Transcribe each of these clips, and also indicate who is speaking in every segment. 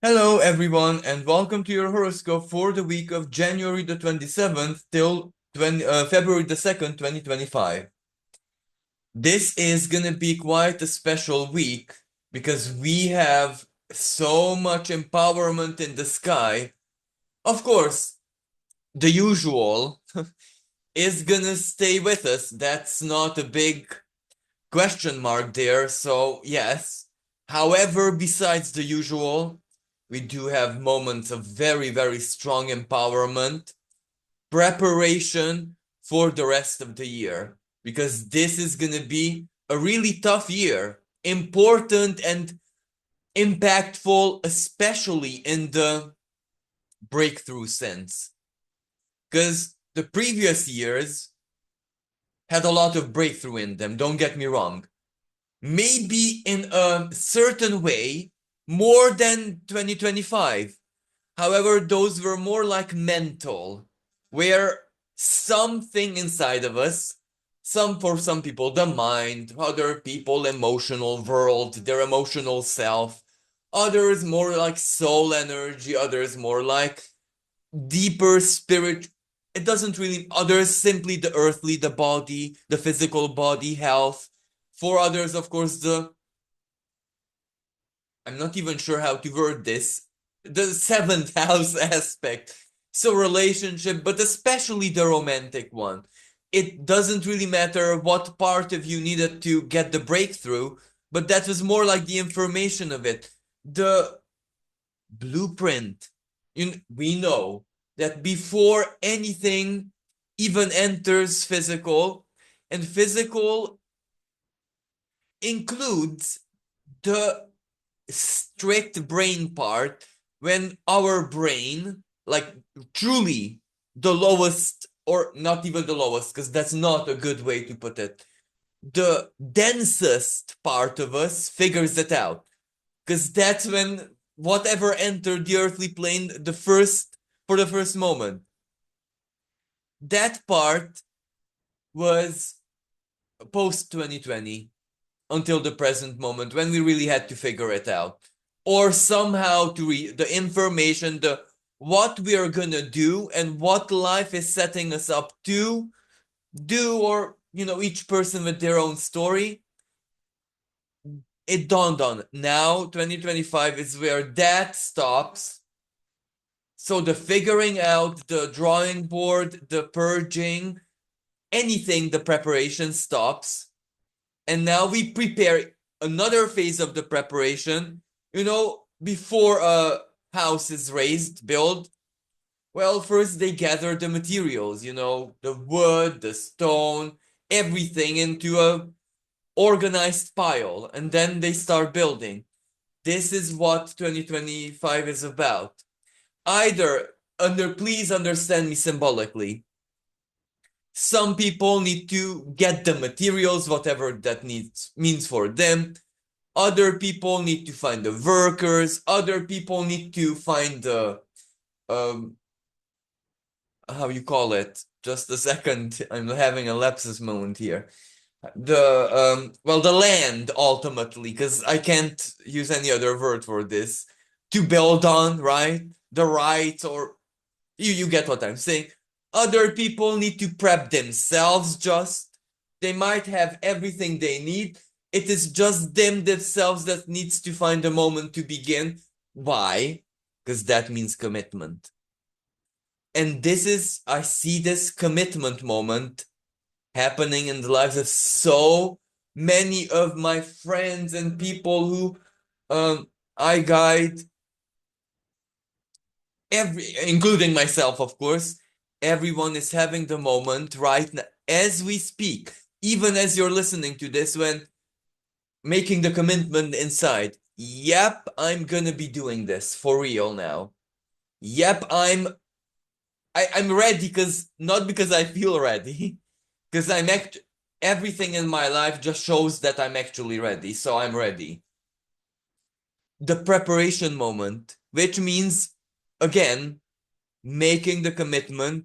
Speaker 1: Hello, everyone, and welcome to your horoscope for the week of January the 27th till February the 2nd, 2025. This is gonna be quite a special week because we have so much empowerment in the sky. Of course, the usual is gonna stay with us. That's not a big question mark there. So, yes. However, besides the usual, we do have moments of very, very strong empowerment, preparation for the rest of the year, because this is going to be a really tough year, important and impactful, especially in the breakthrough sense. Because the previous years had a lot of breakthrough in them, don't get me wrong. Maybe in a certain way more than 2025. However, those were more like mental, where something inside of us, for some people, the mind, other people, emotional world, their emotional self, others more like soul energy, others more like deeper spirit. It doesn't really, others simply the earthly, the body, the physical body health. For others, of course, I'm not even sure how to word this, the seventh house aspect. So, relationship, but especially the romantic one. It doesn't really matter what part of you needed to get the breakthrough, but that was more like the information of it. The blueprint. We know that before anything even enters physical, and physical includes the strict brain part, when our brain, like truly the lowest, or not even the lowest, because that's not a good way to put it, the densest part of us figures it out. Because that's when whatever entered the earthly plane for the first moment, that part was post 2020 until the present moment when we really had to figure it out, or somehow to the information, the what we are gonna do and what life is setting us up to do, or each person with their own story. It dawned on now 2025 is where that stops. So the figuring out, the drawing board, the purging, anything, the preparation stops. And now we prepare another phase of the preparation. Before a house is raised, built, well, first they gather the materials, the wood, the stone, everything into a organized pile, and then they start building. This is what 2025 is about. Please understand me symbolically. Some people need to get the materials, whatever that means for them. Other people need to find the workers. Other people need to find the um how you call it. Just a second, I'm having a lapsus moment here. The land ultimately, because I can't use any other word for this. To build on, right? The rights, or you get what I'm saying. Other people need to prep themselves just. They might have everything they need. It is just them themselves that needs to find a moment to begin. Why? Because that means commitment. And I see this commitment moment happening in the lives of so many of my friends and people who I guide, including myself, of course. Everyone is having the moment right now as we speak, even as you're listening to this, when making the commitment inside. Yep, I'm gonna be doing this for real now. Yep, I'm ready, because not because I feel ready, because everything in my life just shows that I'm actually ready, so I'm ready. The preparation moment, which means, again, making the commitment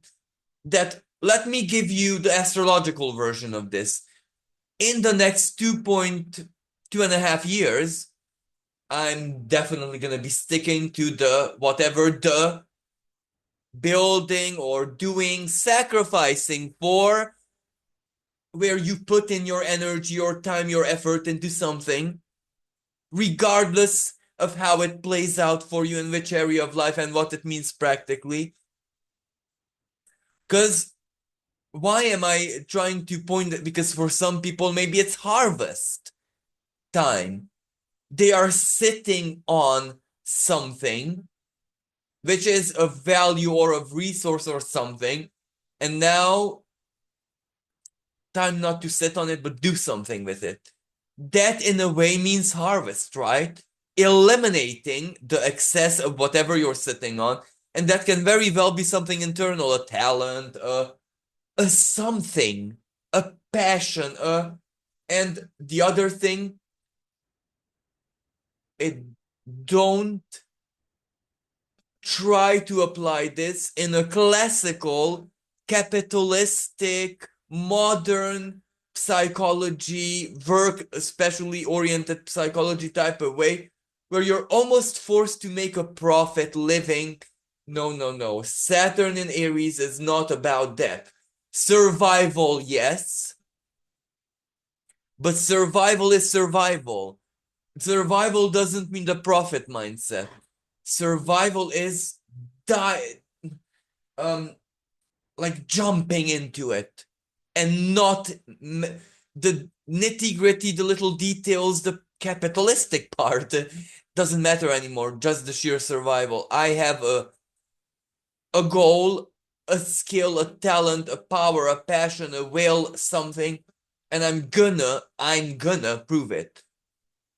Speaker 1: that, let me give you the astrological version of this. In the next 2.2 and a half years, I'm definitely gonna be sticking to the whatever the building or doing, sacrificing for, where you put in your energy, your time, your effort into something, regardless of how it plays out for you in which area of life and what it means practically. Because why am I trying to point that? Because for some people, maybe it's harvest time. They are sitting on something which is of value or of resource or something, and now time not to sit on it but do something with it. That in a way means harvest, right? Eliminating the excess of whatever you're sitting on, and that can very well be something internal, a talent, a something, a passion, and the other thing, it don't try to apply this in a classical, capitalistic, modern psychology, work especially oriented psychology type of way, where you're almost forced to make a profit living. No, no, no. Saturn in Aries is not about that. Survival, yes, but survival is survival. Survival doesn't mean the profit mindset. Survival is die um like jumping into it and not the nitty-gritty, the little details, the capitalistic part doesn't matter anymore, just the sheer survival. I have a goal, a skill, a talent, a power, a passion, a will, something, and I'm gonna prove it.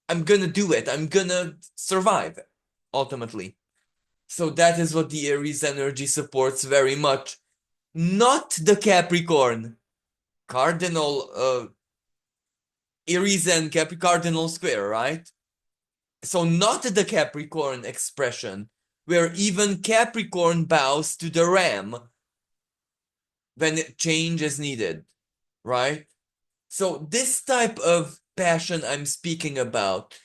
Speaker 1: I'm gonna do it. I'm gonna survive ultimately. So that is what the Aries energy supports very much. Not the Capricorn. Cardinal, Aries and Cardinal square, right? So not the Capricorn expression, where even Capricorn bows to the ram when change is needed, right? So this type of passion I'm speaking about,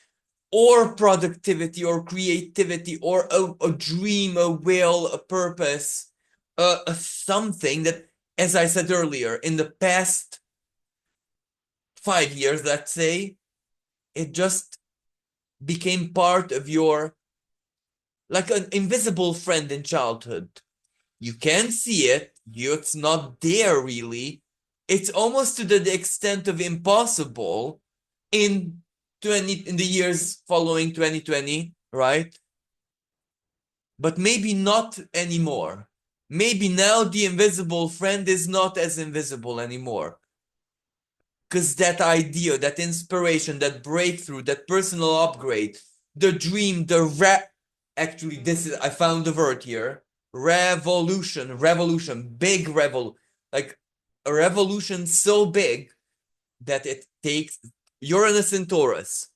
Speaker 1: or productivity, or creativity, or a dream, a will, a purpose, a something that, as I said earlier, in the past 5 years, let's say, it just became part of your, like an invisible friend in childhood. You can't see it, it's not there really. It's almost to the extent of impossible in in the years following 2020, right? But maybe not anymore. Maybe now the invisible friend is not as invisible anymore. Because that idea, that inspiration, that breakthrough, that personal upgrade, the dream, actually, this is, I found the word here, revolution, big like a revolution so big that it takes Uranus in Taurus.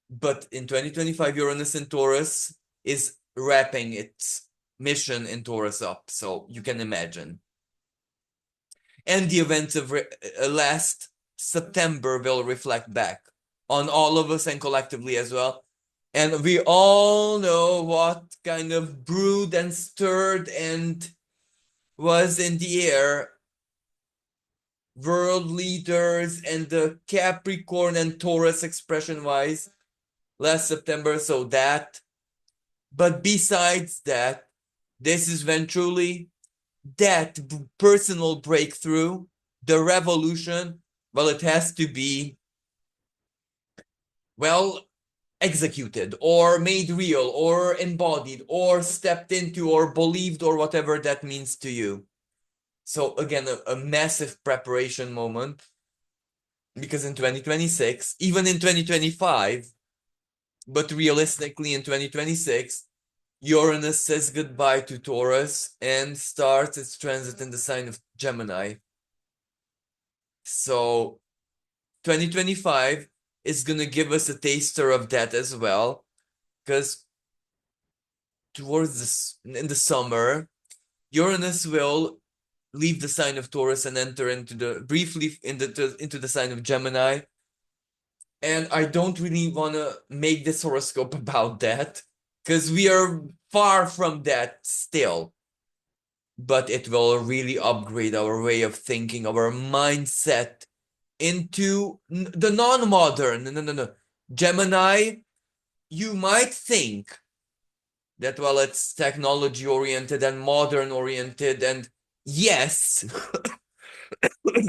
Speaker 1: But in 2025, Uranus in Taurus is wrapping its mission in Taurus up. So you can imagine. And the events of last September will reflect back on all of us and collectively as well. And we all know what kind of brewed and stirred and was in the air. World leaders and the Capricorn and Taurus expression wise last September. So that, but besides that, this is when truly that personal breakthrough, the revolution, well, it has to be, well, executed or made real or embodied or stepped into or believed or whatever that means to you. So again, a massive preparation moment, because in 2026, even in 2025, but realistically in 2026, Uranus says goodbye to Taurus and starts its transit in the sign of Gemini. So 2025 is going to give us a taster of that as well, because towards this, in the summer, Uranus will leave the sign of Taurus and enter into the briefly into the sign of Gemini. And I don't really want to make this horoscope about that, because we are far from that still. But it will really upgrade our way of thinking, our mindset into the non-modern. No. Gemini, you might think that, well, it's technology oriented and modern oriented, and yes,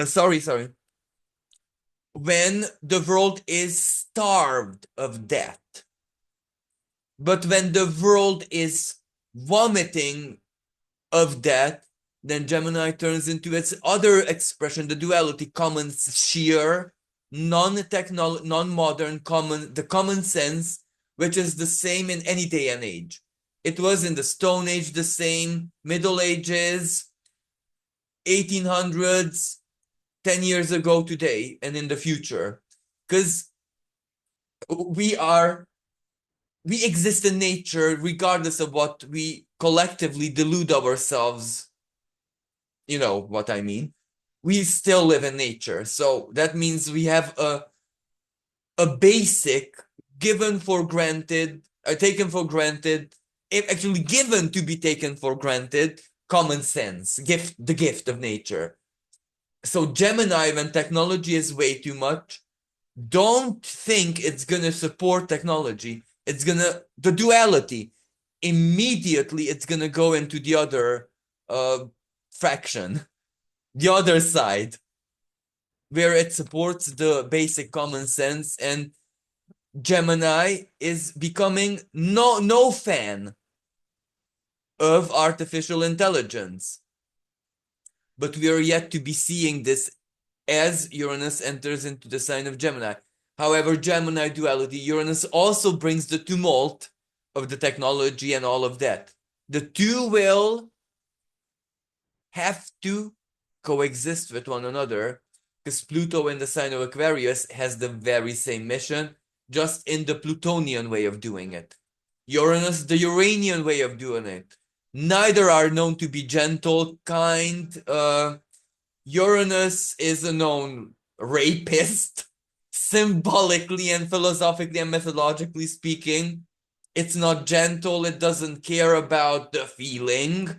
Speaker 1: sorry, when the world is starved of death, but when the world is vomiting of death, then Gemini turns into its other expression, the duality, common, sheer, non-modern, common, the common sense, which is the same in any day and age. It was in the Stone Age the same, Middle Ages, 1800s, 10 years ago today, and in the future. Because we exist in nature regardless of what we collectively delude ourselves. You know what I mean? We still live in nature. So that means we have a basic given for granted, taken for granted, actually given to be taken for granted, common sense, the gift of nature. So Gemini, when technology is way too much, don't think it's gonna support technology. It's gonna, the duality, immediately it's gonna go into the other fraction, the other side, where it supports the basic common sense, and Gemini is becoming no fan of artificial intelligence. But we are yet to be seeing this as Uranus enters into the sign of Gemini. However, Gemini duality, Uranus also brings the tumult of the technology and all of that. The two will have to coexist with one another, because Pluto in the sign of Aquarius has the very same mission, just in the Plutonian way of doing it. Uranus, the Uranian way of doing it. Neither are known to be gentle, kind. Uranus is a known rapist, symbolically and philosophically and methodologically speaking. It's not gentle, it doesn't care about the feeling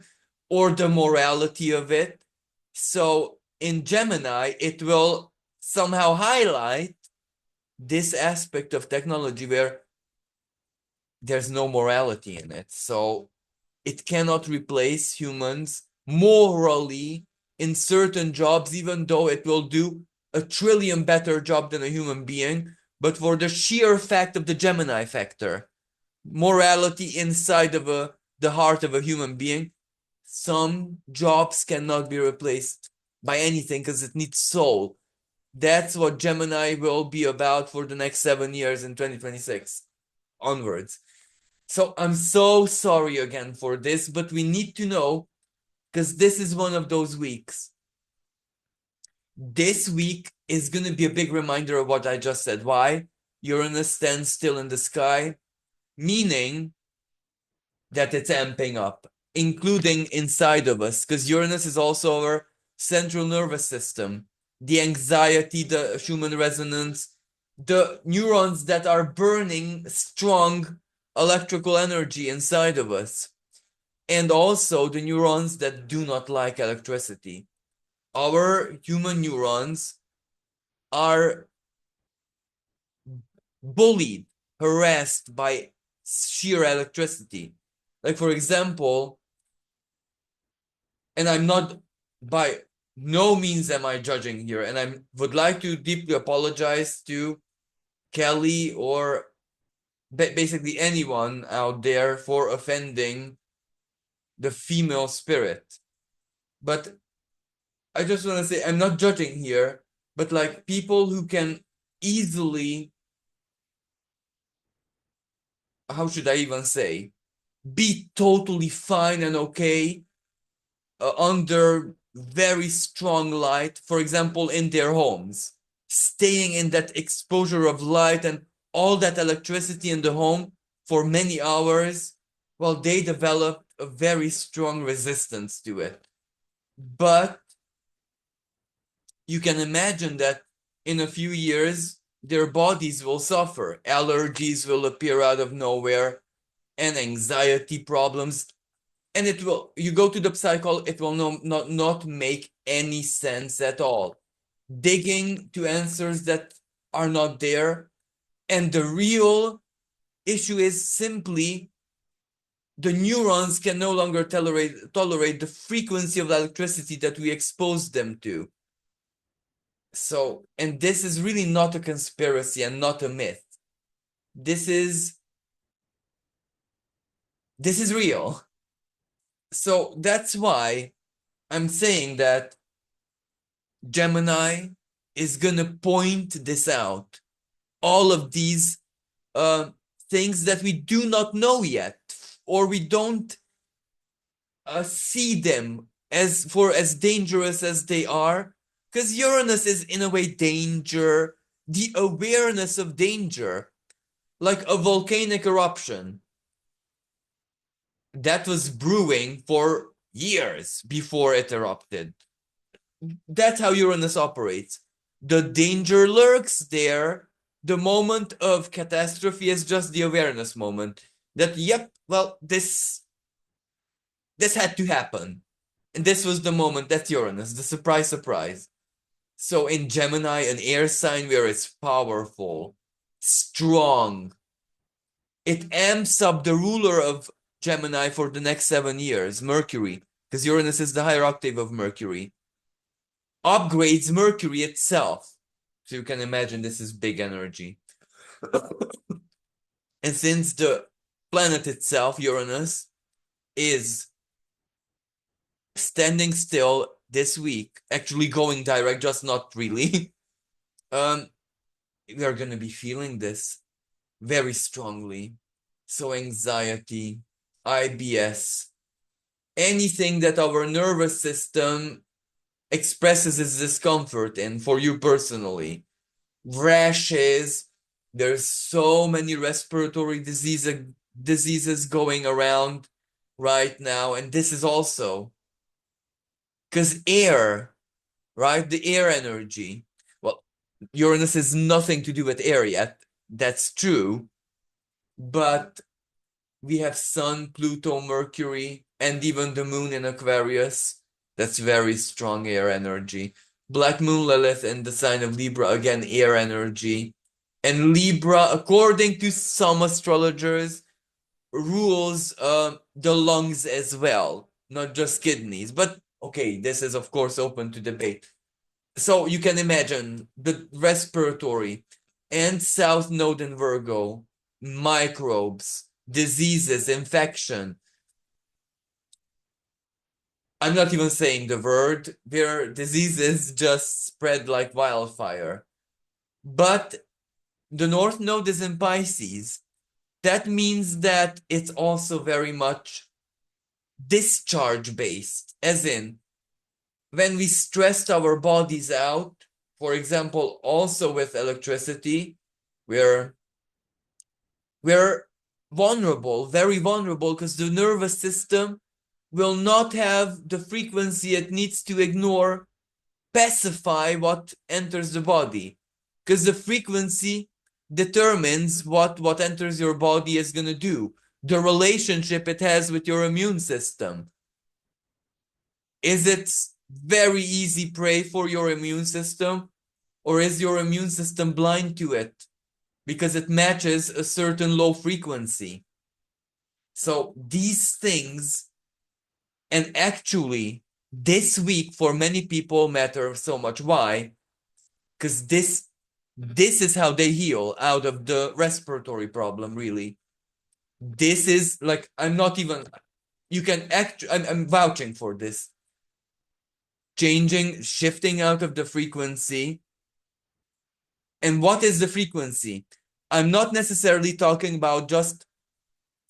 Speaker 1: or the morality of it. So in Gemini, it will somehow highlight this aspect of technology where there's no morality in it. So it cannot replace humans morally in certain jobs, even though it will do a trillion better job than a human being. But for the sheer fact of the Gemini factor, morality inside of the heart of a human being, some jobs cannot be replaced by anything because it needs soul. That's what Gemini will be about for the next 7 years in 2026 onwards. So I'm so sorry again for this, but we need to know, because this is one of those weeks. This week is going to be a big reminder of what I just said. Why? Uranus stands still in the sky, meaning that it's amping up, including inside of us, because Uranus is also our central nervous system, the anxiety, the Schumann resonance, the neurons that are burning strong electrical energy inside of us, and also the neurons that do not like electricity. Our human neurons are bullied, harassed by sheer electricity. Like, for example, and I'm not, by no means am I judging here, and I would like to deeply apologize to Kelly or basically anyone out there for offending the female spirit. But I just want to say, I'm not judging here, but like people who can easily, how should I even say, be totally fine and okay under very strong light, for example, in their homes, staying in that exposure of light and all that electricity in the home for many hours, well, they develop a very strong resistance to it. But you can imagine that in a few years, their bodies will suffer. Allergies will appear out of nowhere, and anxiety problems. And it will, you go to the psychologist, it will not make any sense at all. Digging to answers that are not there. And the real issue is simply the neurons can no longer tolerate the frequency of electricity that we expose them to. So, and this is really not a conspiracy and not a myth. This is real. So that's why I'm saying that Gemini is gonna point this out. All of these things that we do not know yet, or we don't see them as dangerous as they are, because Uranus is in a way danger, the awareness of danger, like a volcanic eruption that was brewing for years before it erupted. That's how Uranus operates. The danger lurks there. The moment of catastrophe is just the awareness moment that, yep, well, this had to happen. And this was the moment. That's Uranus, the surprise. So in Gemini, an air sign where it's powerful, strong, it amps up the ruler of Gemini for the next 7 years, Mercury, because Uranus is the higher octave of Mercury, upgrades Mercury itself. So you can imagine this is big energy. And since the planet itself, Uranus, is standing still this week, actually going direct, just not really, we are going to be feeling this very strongly. So anxiety, IBS, anything that our nervous system expresses its discomfort in, for you personally. Rashes, there's so many respiratory diseases going around right now, and this is also because air, right? The air energy. Well, Uranus has nothing to do with air yet. That's true. But we have Sun, Pluto, Mercury, and even the moon in Aquarius. That's very strong air energy. Black moon Lilith in the sign of Libra, again, air energy. And Libra, according to some astrologers, rules the lungs as well, not just kidneys. But okay, this is of course open to debate. So you can imagine the respiratory and South Node in Virgo, microbes, diseases, infection. I'm not even saying the word. Their diseases just spread like wildfire. But the North Node is in Pisces. That means that it's also very much discharge based, as in when we stressed our bodies out, for example, also with electricity, we're vulnerable, very vulnerable, because the nervous system will not have the frequency it needs to ignore, pacify what enters the body, because the frequency determines what enters your body is going to do, the relationship it has with your immune system. Is it very easy prey for your immune system, or is your immune system blind to it because it matches a certain low frequency? So these things, and actually this week for many people matter so much. Why? Because this is how they heal out of the respiratory problem, really. This is like, I'm not even, you can I'm vouching for this. Shifting out of the frequency. And what is the frequency? I'm not necessarily talking about just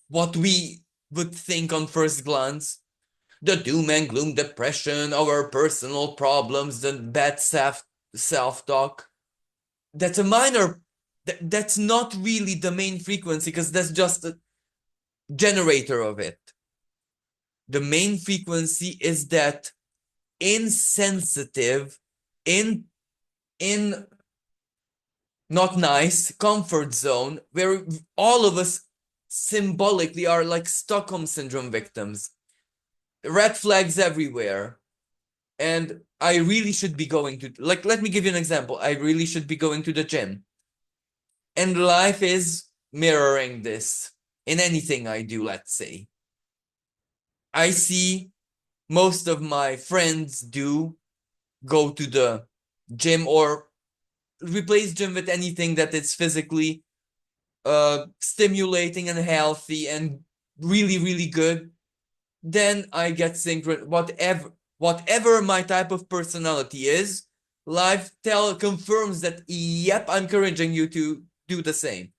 Speaker 1: what we would think on first glance. The doom and gloom, depression, our personal problems, the bad self-talk. That's a minor, that's not really the main frequency, because that's just a generator of it. The main frequency is that insensitive, not nice, comfort zone where all of us symbolically are like Stockholm syndrome victims. Red flags everywhere. And I really should be going to, like, let me give you an example. I really should be going to the gym. And life is mirroring this in anything I do, let's say. I see most of my friends do go to the gym or replace gym with anything that is physically stimulating and healthy and really, really good. Then I get synchron. Whatever my type of personality is, life confirms that yep, I'm encouraging you to do the same.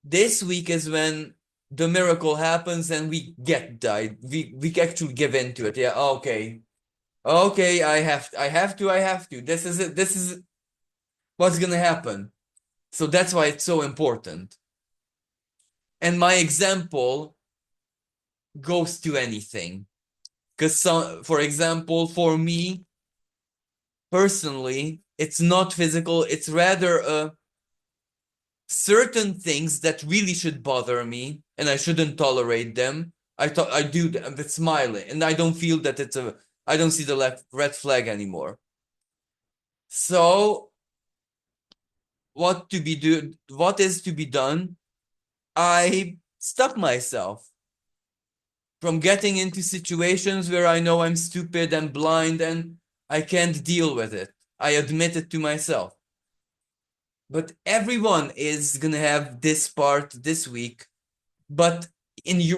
Speaker 1: This week is when the miracle happens and we get died. We actually give into it. Yeah, okay. Okay, I have to. This is it. This is what's gonna happen. So that's why it's so important. And my example goes to anything. Because, for example, for me personally, it's not physical, it's rather certain things that really should bother me and I shouldn't tolerate them. I do them with smiling and I don't feel that I don't see the red flag anymore. So what is to be done? I stop myself from getting into situations where I know I'm stupid and blind and I can't deal with it. I admit it to myself. But everyone is gonna have this part this week. But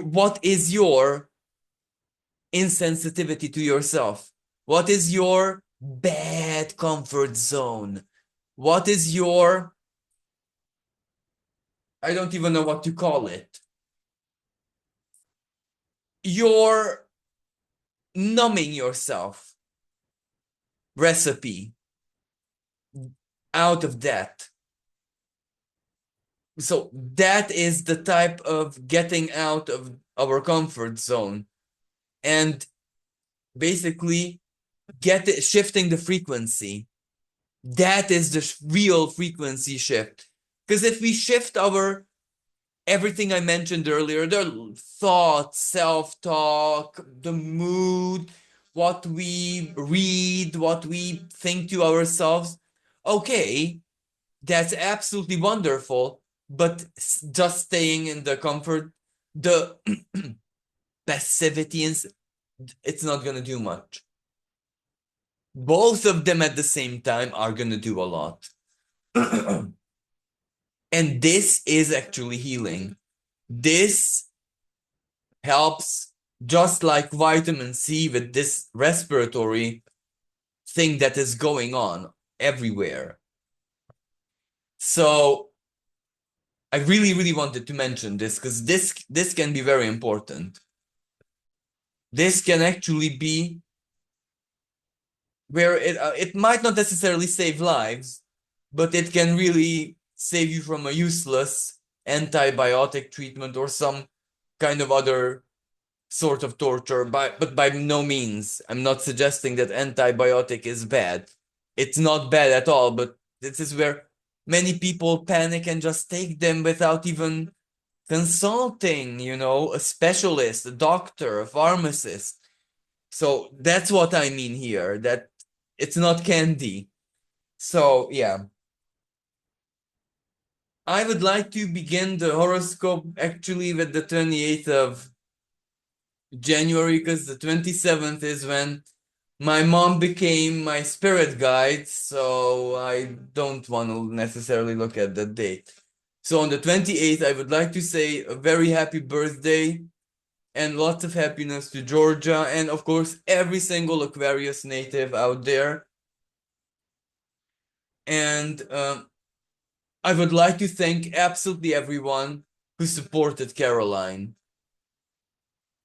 Speaker 1: what is your insensitivity to yourself? What is your bad comfort zone? What is your, I don't even know what to call it. Your numbing yourself recipe out of that. So that is the type of getting out of our comfort zone and basically shifting the frequency. That is the real frequency shift. Because if we shift everything I mentioned earlier, the thoughts, self-talk, the mood, what we read, what we think to ourselves, okay, that's absolutely wonderful, but just staying in the comfort, the passivity, it's not going to do much. Both of them at the same time are going to do a lot. And this is actually healing. This helps, just like vitamin C with this respiratory thing that is going on everywhere. So I really, really wanted to mention this because this can be very important. This can actually be where it might not necessarily save lives, but it can really save you from a useless antibiotic treatment or some kind of other sort of torture. But by no means, I'm not suggesting that antibiotic is bad. It's not bad at all, but this is where many people panic and just take them without even consulting, a specialist, a doctor, a pharmacist. So that's what I mean here, that it's not candy. So, yeah. I would like to begin the horoscope actually with the 28th of January because the 27th is when my mom became my spirit guide, so I don't want to necessarily look at the date. So on the 28th, I would like to say a very happy birthday and lots of happiness to Georgia and of course every single Aquarius native out there. And I would like to thank absolutely everyone who supported Caroline.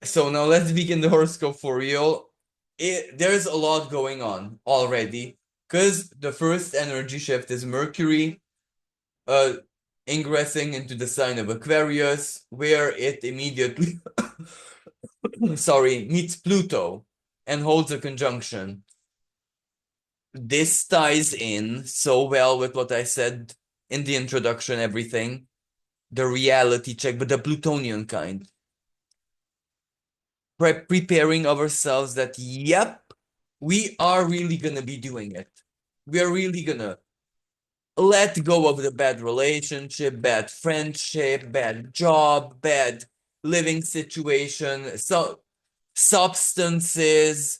Speaker 1: So now let's begin the horoscope for real. There's a lot going on already because the first energy shift is Mercury ingressing into the sign of Aquarius, where it immediately meets Pluto and holds a conjunction. this ties in so well with what I said in the introduction, everything, the reality check, but the Plutonian kind. Preparing ourselves that, yep, we are really gonna be doing it. We are really gonna let go of the bad relationship, bad friendship, bad job, bad living situation, so substances,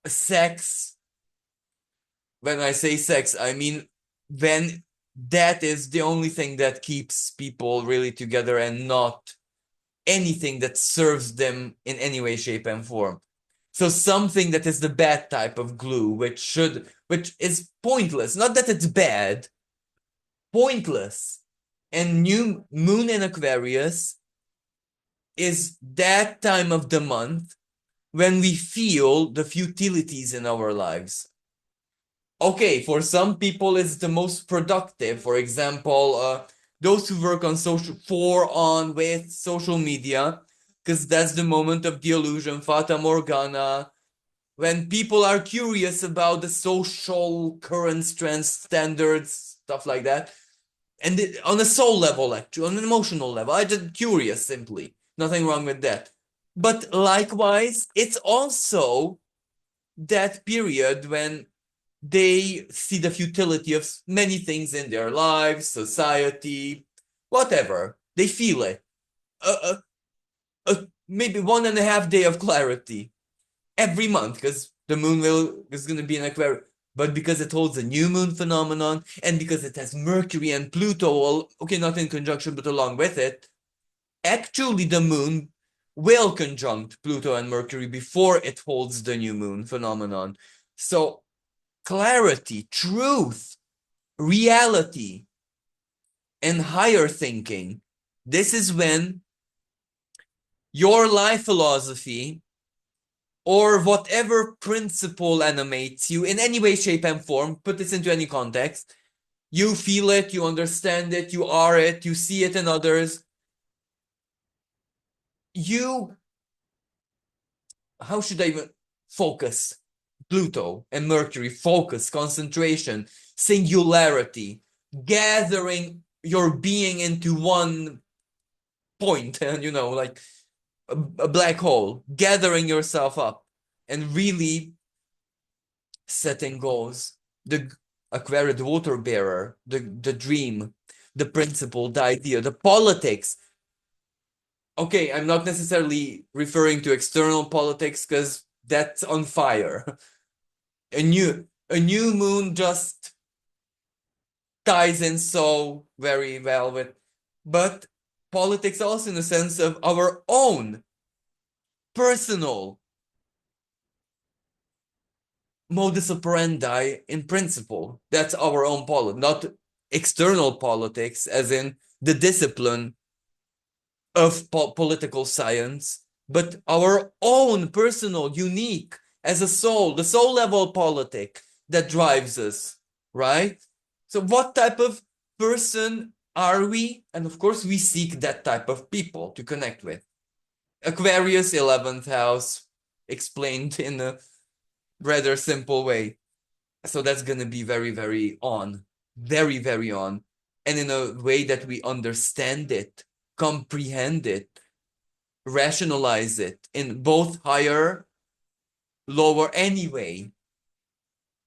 Speaker 1: sex. When I say sex, I mean when that is the only thing that keeps people really together and not anything that serves them in any way, shape, and form. So something that is the bad type of glue, which is pointless. Not that it's bad, pointless. And new moon in Aquarius is that time of the month when we feel the futilities in our lives. Okay, for some people it's the most productive. For example, those who work on with social media, because that's the moment of the illusion, Fata Morgana, when people are curious about the social currents, trends, standards, stuff like that. And on a soul level, actually, on an emotional level, I just curious simply. Nothing wrong with that. But likewise, it's also that period when they see the futility of many things in their lives, society, whatever. They feel it. Maybe 1.5 day of clarity every month because the moon is going to be in Aquarius. But because it holds a new moon phenomenon and because it has Mercury and Pluto, all, okay, not in conjunction, but along with it, actually the moon will conjunct Pluto and Mercury before it holds the new moon phenomenon. So clarity, truth, reality, and higher thinking. This is when your life philosophy or whatever principle animates you in any way, shape, and form, put this into any context, you feel it, you understand it, you are it, you see it in others. How should I even focus? Pluto and Mercury, focus, concentration, singularity, gathering your being into one point, and like a black hole, gathering yourself up and really setting goals. The Aquarius, the water bearer, the dream, the principle, the idea, the politics. Okay, I'm not necessarily referring to external politics because that's on fire. A new moon just ties in so very well with, but politics also in the sense of our own personal modus operandi in principle. That's our own politics, not external politics, as in the discipline of political science, but our own personal, unique, as a soul, the soul level politic that drives us, right? So, what type of person are we? And of course, we seek that type of people to connect with. Aquarius, 11th house, explained in a rather simple way. So that's going to be very, very on, very, very on. And in a way that we understand it, comprehend it, rationalize it in both higher, lower, anyway.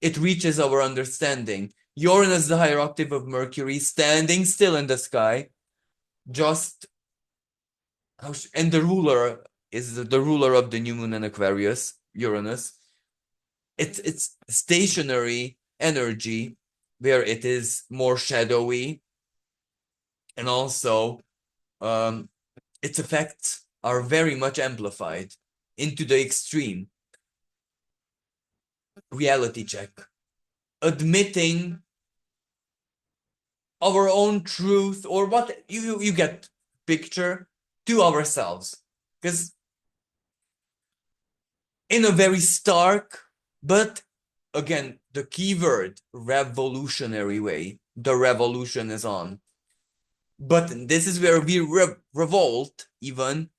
Speaker 1: It reaches our understanding. Uranus, the higher octave of Mercury, standing still in the sky, just, and the ruler is the ruler of the new moon in Aquarius, Uranus. It's stationary energy where it is more shadowy, and also its effects are very much amplified into the extreme. Reality check, admitting our own truth, or what you get picture, to ourselves, because in a very stark, but again, the keyword revolutionary way, the revolution is on. But this is where we revolt even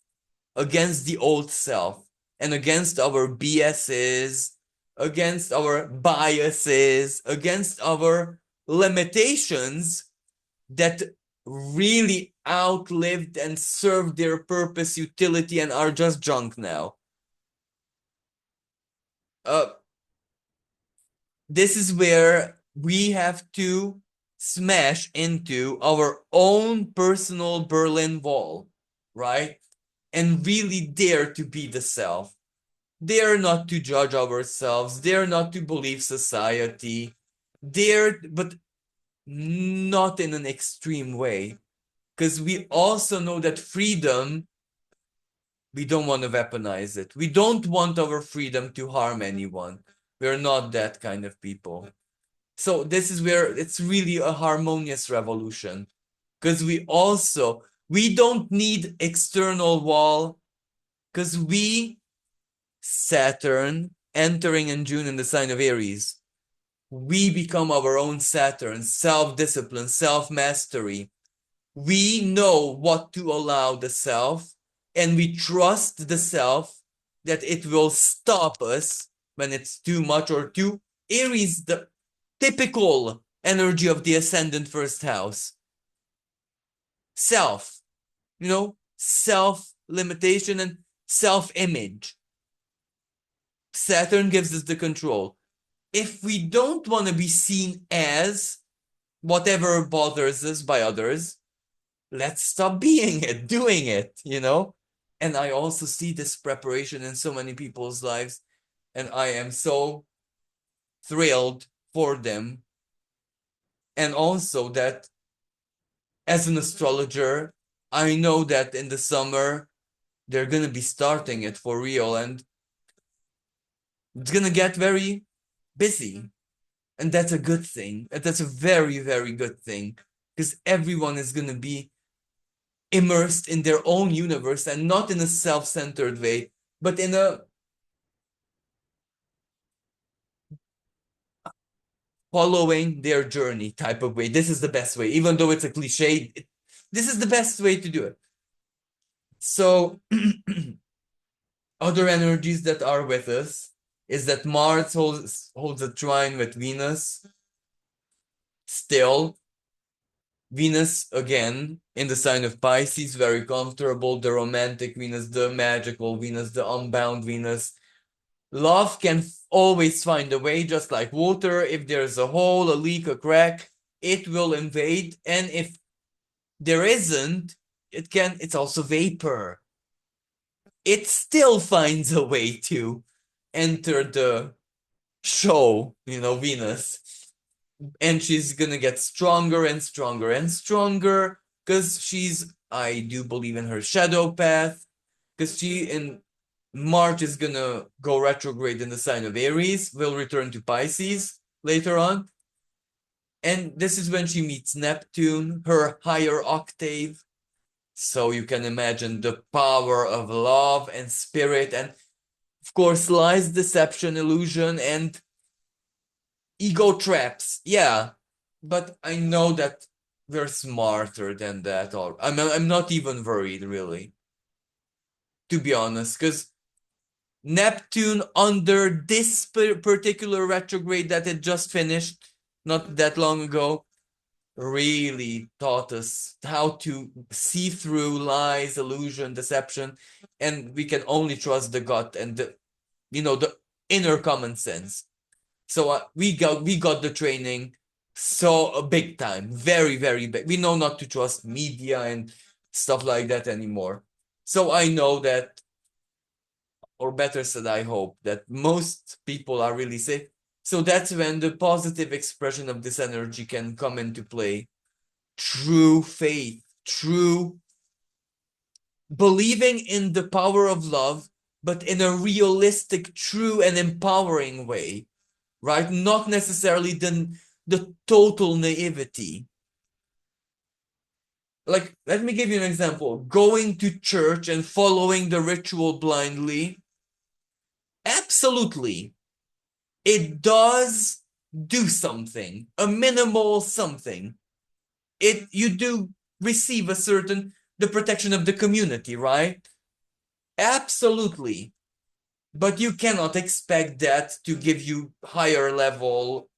Speaker 1: against the old self and against our BSs, against our biases, against our limitations that really outlived and served their purpose, utility, and are just junk now. This is where we have to smash into our own personal Berlin Wall, right? And really dare to be the self. Dare not to judge ourselves, dare not to believe society, dare, but not in an extreme way. Because we also know that freedom, we don't want to weaponize it. We don't want our freedom to harm anyone. We're not that kind of people. So this is where it's really a harmonious revolution. Because we don't need external wall. Because Saturn entering in June in the sign of Aries, we become our own Saturn, self-discipline, self-mastery. We know what to allow the self, and we trust the self that it will stop us when it's too much or too. Aries, the typical energy of the ascendant first house. Self, self-limitation and self-image. Saturn gives us the control. If we don't want to be seen as whatever bothers us by others, let's stop being it, doing it, And I also see this preparation in so many people's lives, and I am so thrilled for them. And also that as an astrologer, I know that in the summer, they're going to be starting it for real, and it's going to get very busy. And that's a good thing. And that's a very, very good thing, because everyone is going to be immersed in their own universe, and not in a self-centered way, but in a following their journey type of way. This is the best way, even though it's a cliche. This is the best way to do it. So other energies that are with us is that Mars holds a trine with Venus. Still, Venus again in the sign of Pisces, very comfortable, the romantic Venus, the magical Venus, the unbound Venus. Love can always find a way, just like water. If there's a hole, a leak, a crack, it will invade. And if there isn't, it's also vapor. It still finds a way to enter the show, Venus. And she's gonna get stronger and stronger and stronger, because I do believe in her shadow path, because she in March is gonna go retrograde in the sign of Aries, will return to Pisces later on. And this is when she meets Neptune, her higher octave. So you can imagine the power of love and spirit, and of course lies, deception, illusion, and ego traps. Yeah, but I know that we're smarter than that. Or I'm not even worried, really, to be honest, because Neptune, under this particular retrograde that it just finished not that long ago, really taught us how to see through lies, illusion, deception, and we can only trust the gut and the inner common sense. So we got the training, so big time, very, very big. We know not to trust media and stuff like that anymore. So I know that, or better said, I hope that most people are really safe. So that's when the positive expression of this energy can come into play. True faith, true believing in the power of love, but in a realistic, true, and empowering way, right? Not necessarily the total naivety. Like, let me give you an example. Going to church and following the ritual blindly, absolutely, it does do something, a minimal something. You do receive the protection of the community, right? Absolutely. But you cannot expect that to give you higher level,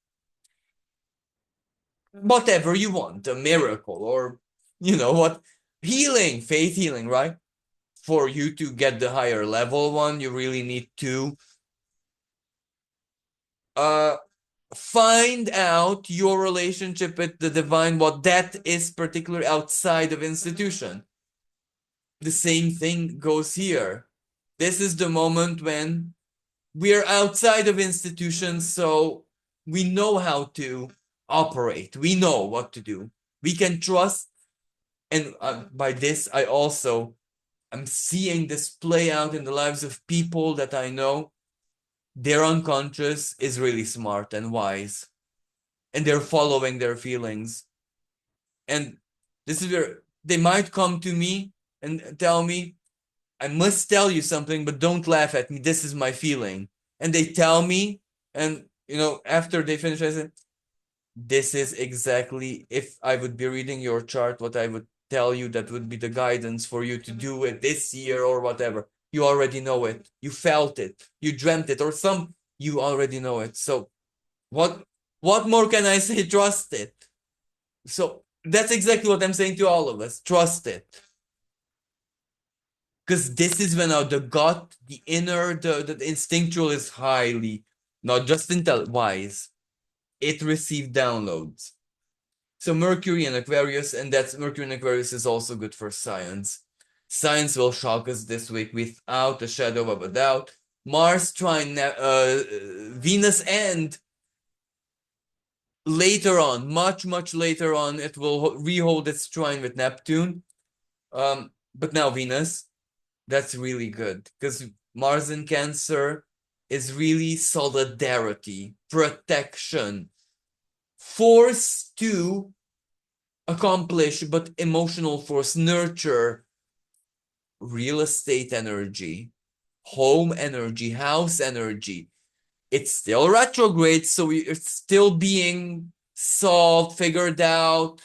Speaker 1: whatever you want, a miracle or, what, healing, faith healing, right? For you to get the higher level one, you really need to find out your relationship with the divine, what that is particularly outside of institution. The same thing goes here. This is the moment when we're outside of institutions, so we know how to operate. We know what to do. We can trust. And by this, I'm seeing this play out in the lives of people that I know. Their unconscious is really smart and wise, and they're following their feelings. And this is where they might come to me and tell me, I must tell you something, but don't laugh at me. This is my feeling. And they tell me, and after they finish, I say, this is exactly, if I would be reading your chart, what I would tell you that would be the guidance for you to do it this year or whatever. You already know it. You felt it. You dreamt it, or you already know it. So what more can I say? Trust it. So that's exactly what I'm saying to all of us. Trust it. Because this is when the gut, the inner, the instinctual is highly, not just wise. It received downloads. So Mercury in Aquarius, and that's Mercury in Aquarius is also good for science. Science will shock us this week without a shadow of a doubt. Mars trine Venus, and later on, much, much later on, it will rehold its trine with Neptune. But now Venus, that's really good because Mars in Cancer is really solidarity, protection, force to accomplish, but emotional force, nurture, real estate energy, home energy, house energy. It's still retrograde, so it's still being solved, figured out.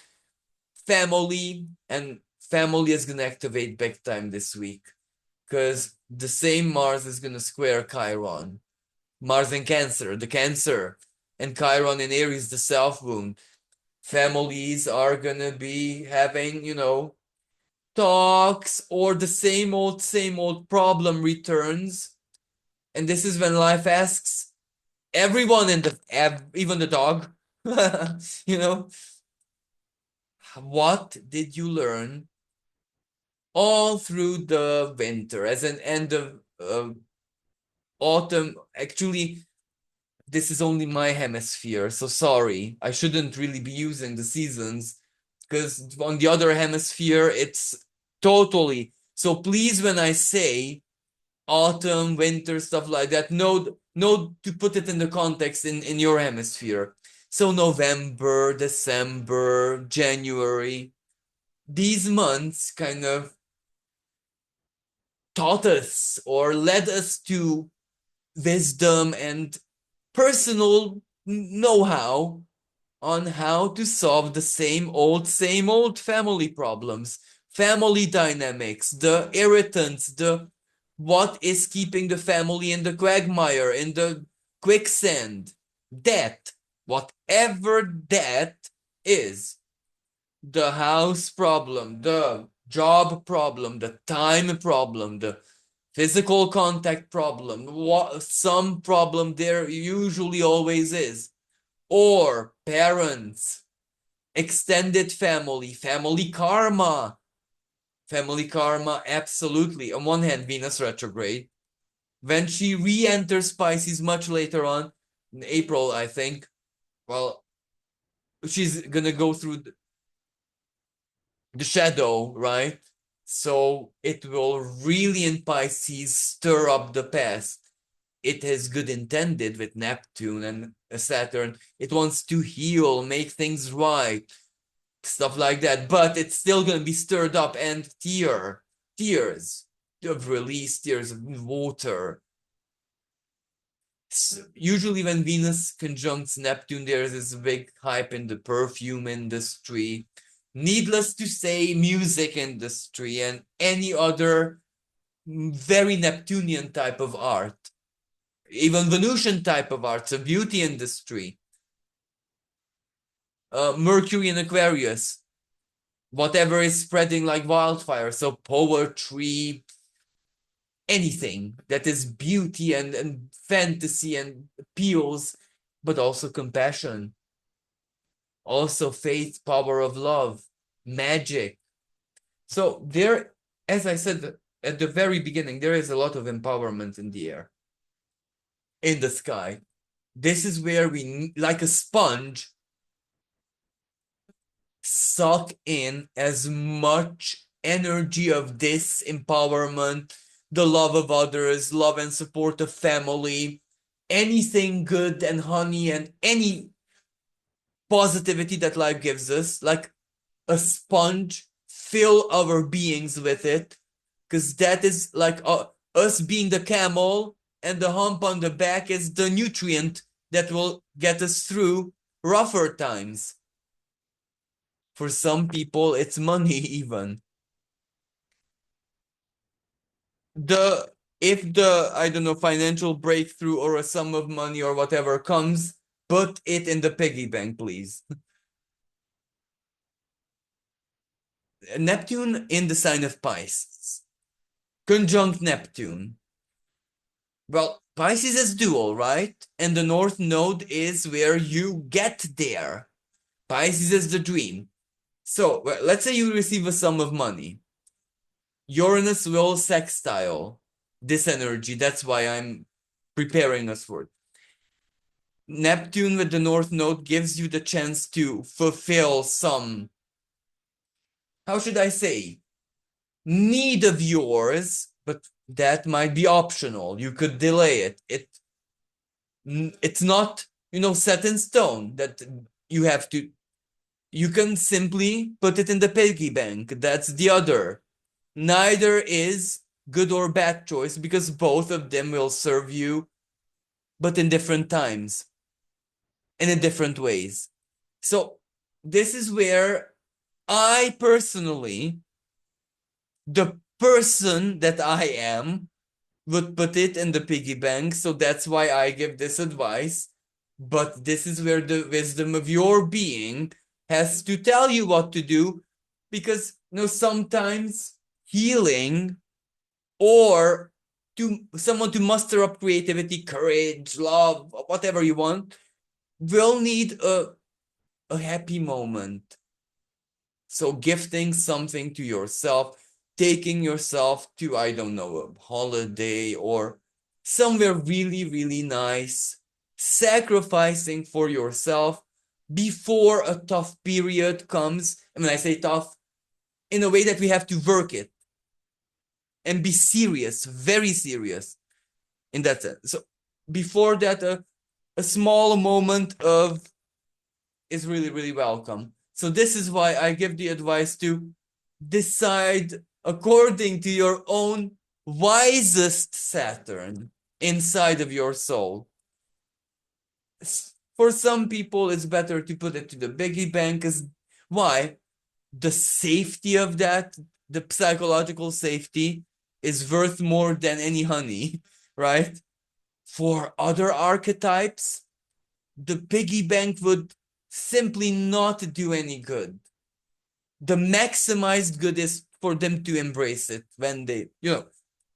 Speaker 1: Family is going to activate big time this week because the same Mars is going to square Chiron. Mars in Cancer, the Cancer, and Chiron in Aries, the South wound. Families are going to be having, talks, or the same old problem returns. And this is when life asks everyone even the dog, what did you learn all through the winter as an end of autumn? Actually, this is only my hemisphere, so sorry. I shouldn't really be using the seasons because on the other hemisphere, it's totally. So please, when I say autumn, winter, stuff like that, know to put it in the context in your hemisphere. So November, December, January, these months kind of taught us or led us to wisdom and personal know-how on how to solve the same old family problems, family dynamics, the irritants, the what is keeping the family in the quagmire, in the quicksand, debt, whatever that is, the house problem, the job problem, the time problem, the physical contact problem, some problem there usually always is, or parents, extended family karma, absolutely. On one hand, Venus retrograde, when she re-enters Pisces much later on in April, I think, well, she's gonna go through the shadow, right? So it will really in Pisces stir up the past. It has good intended with Neptune and Saturn. It wants to heal, make things right, stuff like that. But it's still going to be stirred up, and tears of release, tears of water. So usually when Venus conjuncts Neptune, there's this big hype in the perfume industry. Needless to say, music industry and any other very Neptunian type of art. even Venusian type of art, so beauty industry. Mercury in Aquarius, whatever is spreading like wildfire, so poetry, anything that is beauty and fantasy and appeals, but also compassion, also faith, power of love, magic. So there, as I said at the very beginning, there is a lot of empowerment in the air, in the sky. This is where we, like a sponge, suck in as much energy of this empowerment, the love of others, love and support of family, anything good and honey and any positivity that life gives us, like a sponge, fill our beings with it, because that is like us being the camel, and the hump on the back is the nutrient that will get us through rougher times. For some people, it's money even. If the, I don't know, financial breakthrough or a sum of money or whatever comes, put it in the piggy bank, please. Neptune in the sign of Pisces. Conjunct Neptune. Well, Pisces is dual, right? And the North Node is where you get there. Pisces is the dream. So, well, let's say you receive a sum of money. Uranus will sextile this energy. That's why I'm preparing us for it. Neptune with the North Node gives you the chance to fulfill some, how should I say, need of yours, but that might be optional. You could delay it. It's not, set in stone that you have to. You can simply put it in the piggy bank. That's the other. Neither is good or bad choice, because both of them will serve you, but in different times and in different ways. So this is where I personally, the person that I am, would put it in the piggy bank. So that's why I give this advice. But this is where the wisdom of your being has to tell you what to do, because sometimes healing, or to someone to muster up creativity, courage, love, whatever you want, will need a happy moment. So gifting something to yourself, taking yourself to, I don't know, a holiday or somewhere really, really nice, sacrificing for yourself before a tough period comes. And when I say tough, in a way that we have to work it and be serious, very serious in that sense. So before that, a small moment of is really, really welcome. So this is why I give the advice to decide according to your own wisest Saturn inside of your soul. For some people, it's better to put it to the piggy bank. Why? The safety of that, the psychological safety, is worth more than any honey, right? For other archetypes, the piggy bank would simply not do any good. The maximized good is for them to embrace it when they,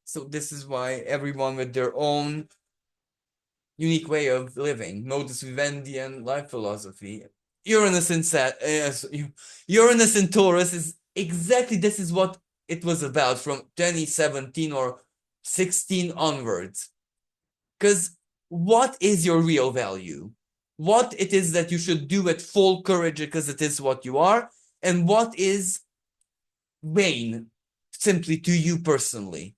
Speaker 1: So this is why everyone with their own unique way of living, modus vivendi and life philosophy. Uranus in Taurus is exactly, this is what it was about from 2017 or 16 onwards. Because what is your real value? What it is that you should do with full courage because it is what you are, and what is vain simply to you personally.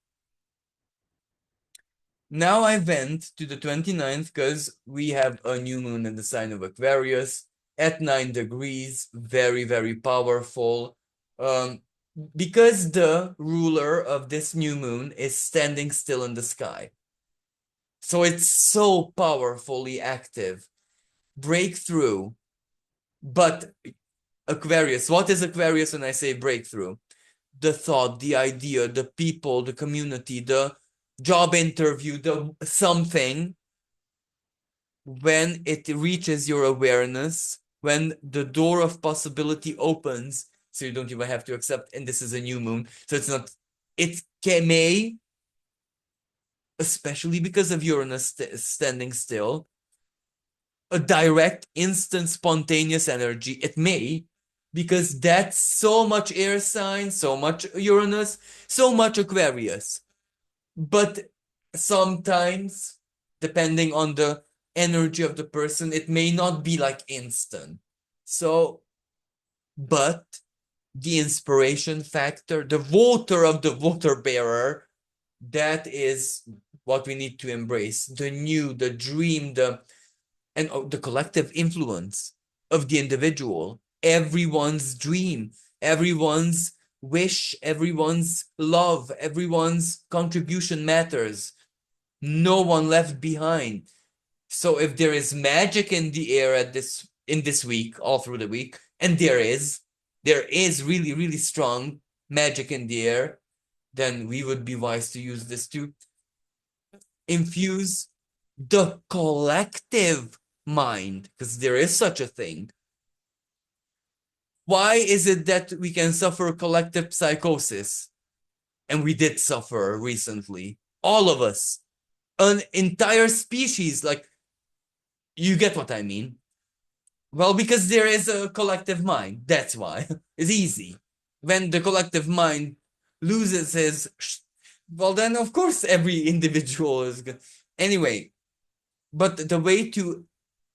Speaker 1: Now I went to the 29th because we have a new moon in the sign of Aquarius at 9 degrees, very, very powerful. Because the ruler of this new moon is standing still in the sky. So it's so powerfully active. Breakthrough. But Aquarius, what is Aquarius when I say breakthrough? The thought, the idea, the people, the community, the job interview, the something when it reaches your awareness, when the door of possibility opens, so you don't even have to accept, and this is a new moon, so it's not, it may, especially because of Uranus standing still, a direct, instant, spontaneous energy. It may, because that's so much air sign, so much Uranus, so much Aquarius. But sometimes, depending on the energy of the person, it may not be like instant. So, but the inspiration factor, the water of the water bearer, that is what we need to embrace. The new, the dream, and the collective influence of the individual, everyone's dream, everyone's wish, everyone's love, everyone's contribution matters. No one left behind. So if there is magic in the air in this week, all through the week, and there is really, really strong magic in the air, then we would be wise to use this to infuse the collective mind, because there is such a thing. Why is it that we can suffer collective psychosis? And we did suffer recently. All of us. An entire species, like, you get what I mean. Well, because there is a collective mind. That's why. It's easy. When the collective mind loses his, well, then of course every individual is good. Anyway, but the way to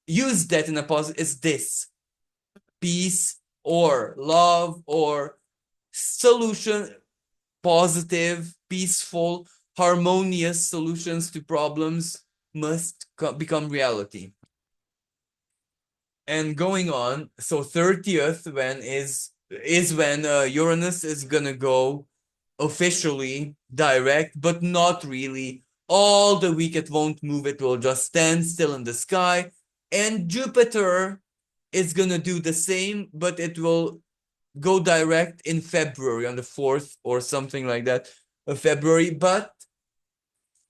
Speaker 1: use that in a positive is this: peace or love or solution, positive, peaceful, harmonious solutions to problems must become reality. And going on, so 30th when is when Uranus is gonna go officially direct, but not really. All the week it won't move, it will just stand still in the sky. And Jupiter is gonna do the same, but it will go direct in February, on the 4th or something like that of February. But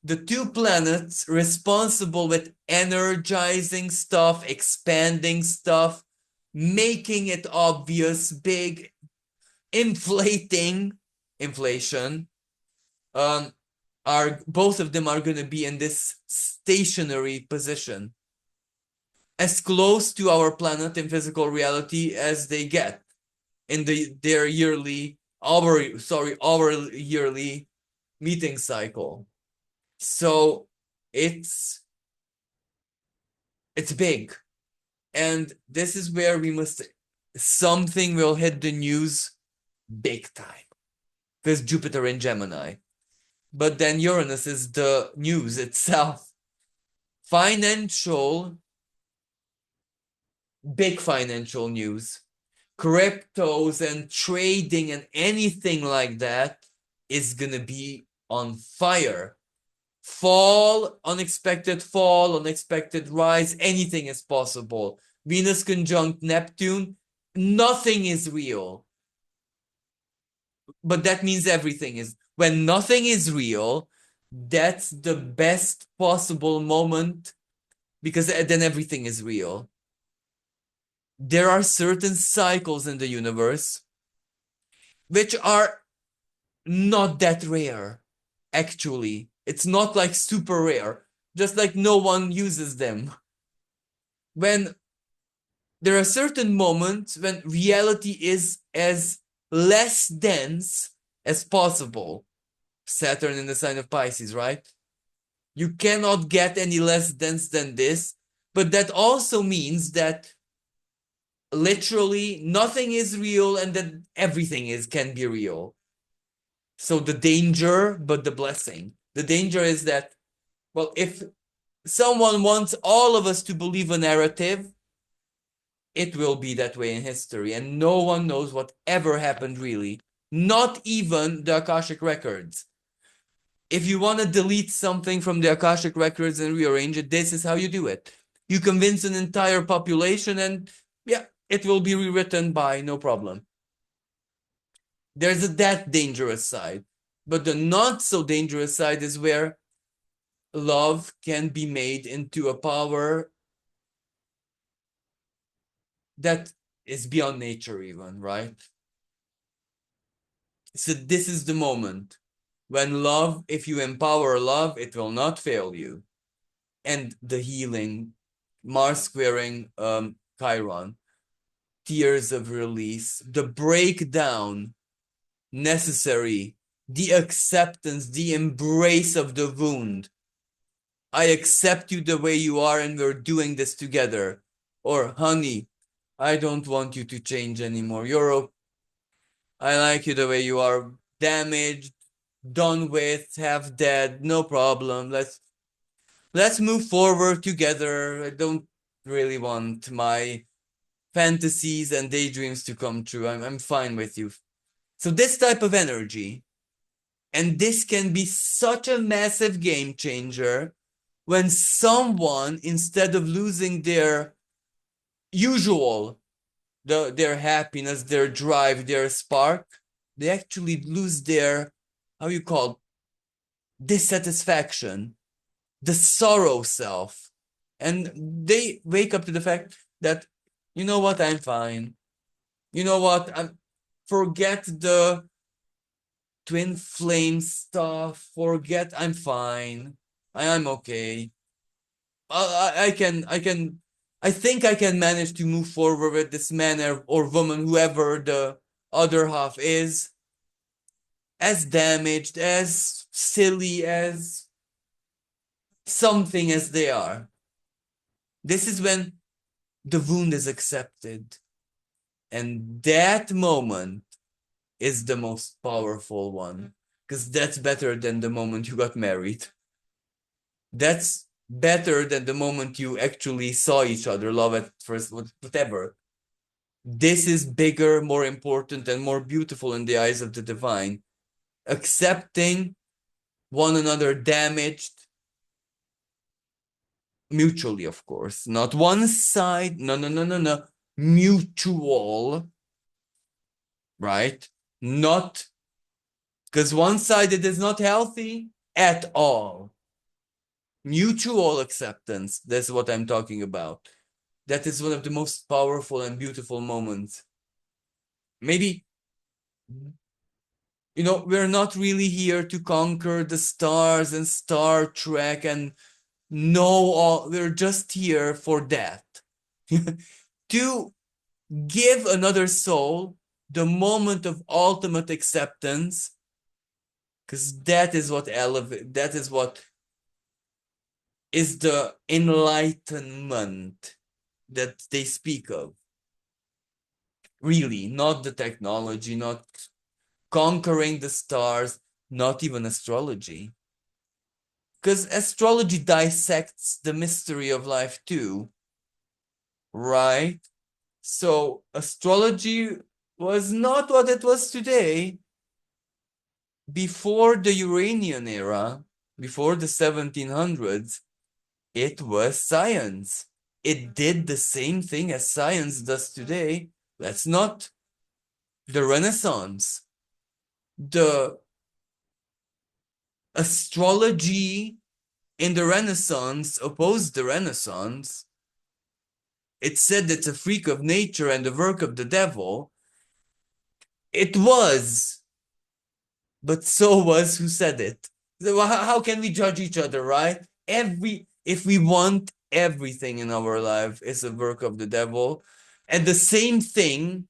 Speaker 1: the two planets responsible with energizing stuff, expanding stuff, making it obvious, big, inflation, are both of them are going to be in this stationary position, as close to our planet in physical reality as they get in our yearly meeting cycle. So it's big, and this is where something will hit the news big time, because Jupiter in Gemini. But then Uranus is the news itself. Big financial news, cryptos and trading and anything like that is gonna be on fire. Unexpected rise, anything is possible. Venus conjunct Neptune, nothing is real. But that means everything is. When nothing is real, that's the best possible moment, because then everything is real. There are certain cycles in the universe which are not that rare, actually. It's not like super rare, just like no one uses them. When there are certain moments when reality is as less dense as possible. Saturn in the sign of Pisces, right? You cannot get any less dense than this, but that also means that literally nothing is real and that everything can be real. So the danger, but the blessing. The danger is that, well, if someone wants all of us to believe a narrative, it will be that way in history, and no one knows what ever happened really. Not even the Akashic records. If you want to delete something from the Akashic records and rearrange it, this is how you do it. You convince an entire population and yeah, it will be rewritten by no problem. There's that dangerous side. But the not so dangerous side is where love can be made into a power that is beyond nature even, right? So this is the moment when love, if you empower love, it will not fail you. And the healing, Mars squaring Chiron, tears of release, the breakdown necessary, the acceptance, the embrace of the wound. I accept you the way you are and we're doing this together. Or, honey, I don't want you to change anymore. I like you the way you are, damaged, done with, half dead, no problem. Let's move forward together. I don't really want my fantasies and daydreams to come true. I'm fine with you. So this type of energy, and this can be such a massive game changer when someone, instead of losing their usual, their happiness, their drive, their spark, they actually lose their, how you call, dissatisfaction, the sorrow self. And they wake up to the fact that, you know what, I'm fine. You know what, forget the twin flame stuff. Forget, I'm fine. I'm okay. I think I can manage to move forward with this man or woman, whoever the other half is, as damaged, as silly, as something as they are. This is when the wound is accepted. And that moment is the most powerful one, because that's better than the moment you got married. That's better than the moment you actually saw each other, love at first, whatever. This is bigger, more important, and more beautiful in the eyes of the divine. Accepting one another damaged mutually, of course, not one side. No. Mutual, right? Not because one-sided is not healthy at all. Mutual acceptance, that's what I'm talking about. That is one of the most powerful and beautiful moments. Maybe, we're not really here to conquer the stars and Star Trek and know all. We're just here for that. To give another soul the moment of ultimate acceptance, because that is what is the enlightenment that they speak of. Really, not the technology, not conquering the stars, not even astrology. Because astrology dissects the mystery of life too, right? So astrology was not what it was today. Before the Uranian era, before the 1700s, it was science. It did the same thing as science does today. That's not the Renaissance. The astrology in the Renaissance opposed the Renaissance. It said it's a freak of nature and the work of the devil. It was, but so was who said it. So how can we judge each other, right? If we want everything in our life is a work of the devil, and the same thing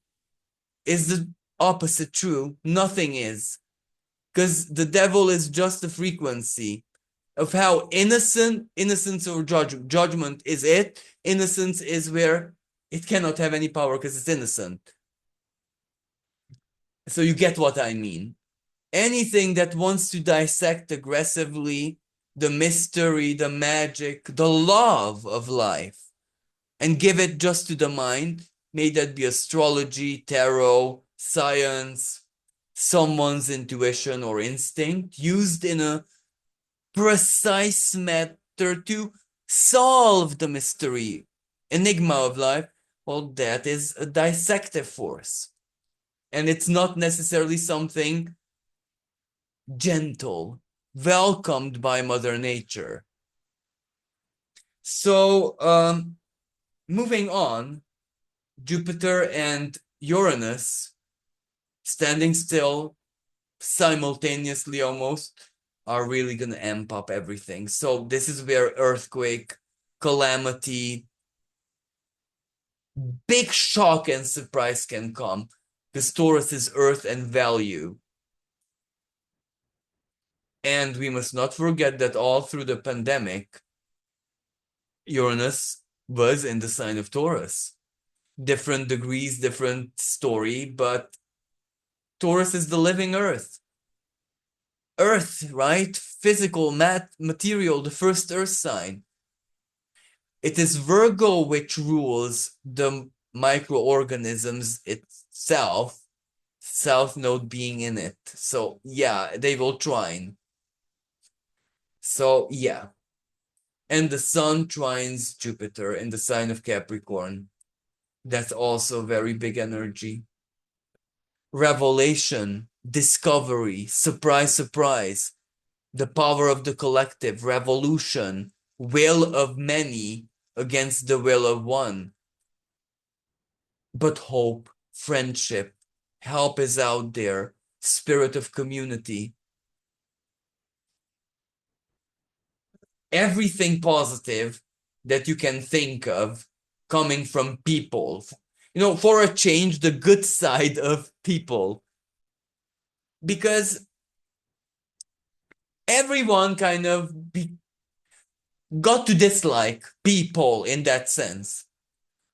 Speaker 1: is the opposite true. Nothing is, because the devil is just a frequency of how innocence or judgment is it. Innocence is where it cannot have any power because it's innocent. So you get what I mean. Anything that wants to dissect aggressively the mystery, the magic, the love of life, and give it just to the mind, may that be astrology, tarot, science, someone's intuition or instinct, used in a precise matter to solve the mystery, enigma of life, well, that is a dissective force. And it's not necessarily something gentle, welcomed by Mother Nature. So, moving on, Jupiter and Uranus standing still simultaneously almost are really going to amp up everything. So this is where earthquake, calamity, big shock and surprise can come, because Taurus is earth and value. And we must not forget that all through the pandemic, Uranus was in the sign of Taurus. Different degrees, different story, but Taurus is the living earth. Earth, right? Physical, material, the first earth sign. It is Virgo which rules the microorganisms itself, South Node being in it. So yeah, they will trine. So yeah. And the Sun trines Jupiter in the sign of Capricorn. That's also very big energy. Revelation, discovery, surprise, surprise. The power of the collective, revolution, will of many against the will of one. But hope, friendship, help is out there, spirit of community. Everything positive that you can think of coming from people. You know, for a change, the good side of people. Because everyone kind of got to dislike people in that sense.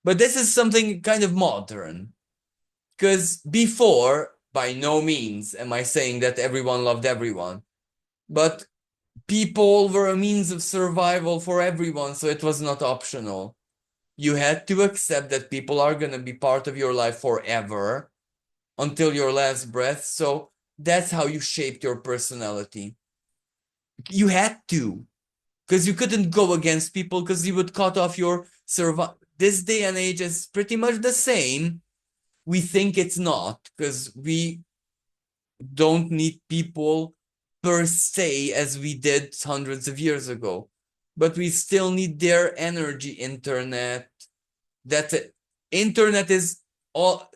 Speaker 1: But this is something kind of modern. Because before, by no means am I saying that everyone loved everyone. But people were a means of survival for everyone, so it was not optional. You had to accept that people are going to be part of your life forever until your last breath. So that's how you shaped your personality. You had to, because you couldn't go against people because you would cut off your survival. This day and age is pretty much the same. We think it's not, because we don't need people per se as we did hundreds of years ago. But we still need their energy. Internet. That's it. Internet is all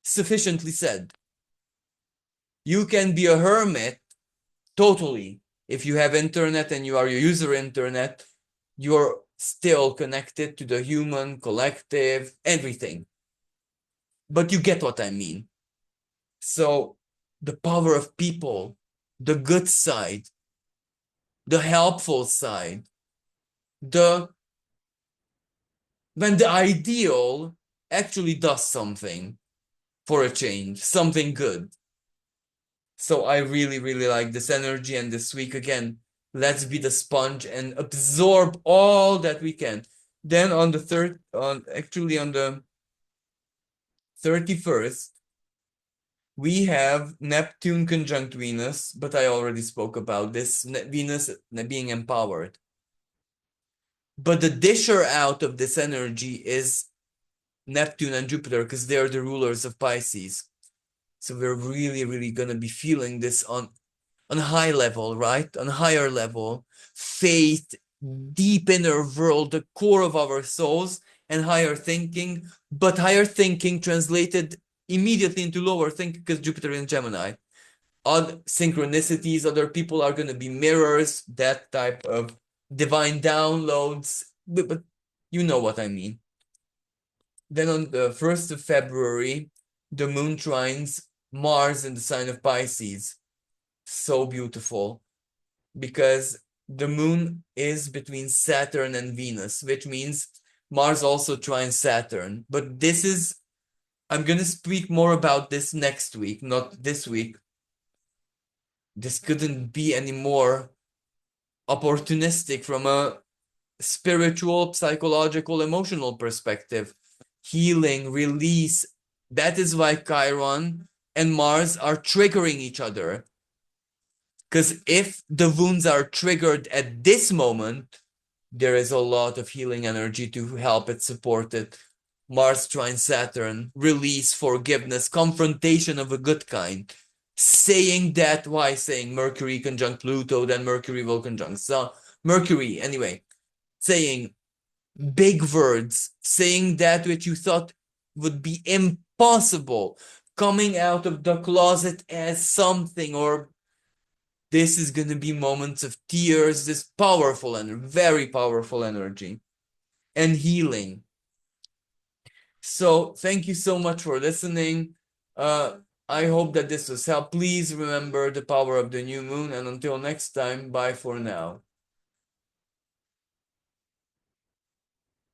Speaker 1: sufficiently said. You can be a hermit totally. If you have internet and you are your user internet, you're still connected to the human collective, everything. But you get what I mean. So the power of people, the good side, the helpful side, when the ideal actually does something for a change, something good. So I really, really like this energy, and this week again, let's be the sponge and absorb all that we can. Then on the 31st, we have Neptune conjunct Venus, but I already spoke about this, Venus being empowered. But the disher out of this energy is Neptune and Jupiter, because they're the rulers of Pisces. So we're really, really going to be feeling this on a high level, right? On a higher level, faith, deep inner world, the core of our souls, and higher thinking. But higher thinking translated immediately into lower thinking, because Jupiter in Gemini. Odd synchronicities, other people are going to be mirrors, that type of divine downloads. But you know what I mean. Then on the 1st of February, the moon trines Mars in the sign of Pisces. So beautiful, because the moon is between Saturn and Venus, which means Mars also trines Saturn. But this is, I'm going to speak more about this next week, not this week. This couldn't be any more opportunistic from a spiritual, psychological, emotional perspective. Healing, release. That is why Chiron and Mars are triggering each other. Because if the wounds are triggered at this moment, there is a lot of healing energy to help it, support it. Mars trine Saturn, release, forgiveness, confrontation of a good kind. Saying that, why saying Mercury conjunct Pluto, then Mercury will conjunct Sun. Mercury, anyway, saying big words, saying that which you thought would be impossible. Coming out of the closet as something, or this is going to be moments of tears, this powerful and very powerful energy and healing. So thank you so much for listening. I hope that this was helpful. Please remember the power of the new moon, and until next time, bye for now.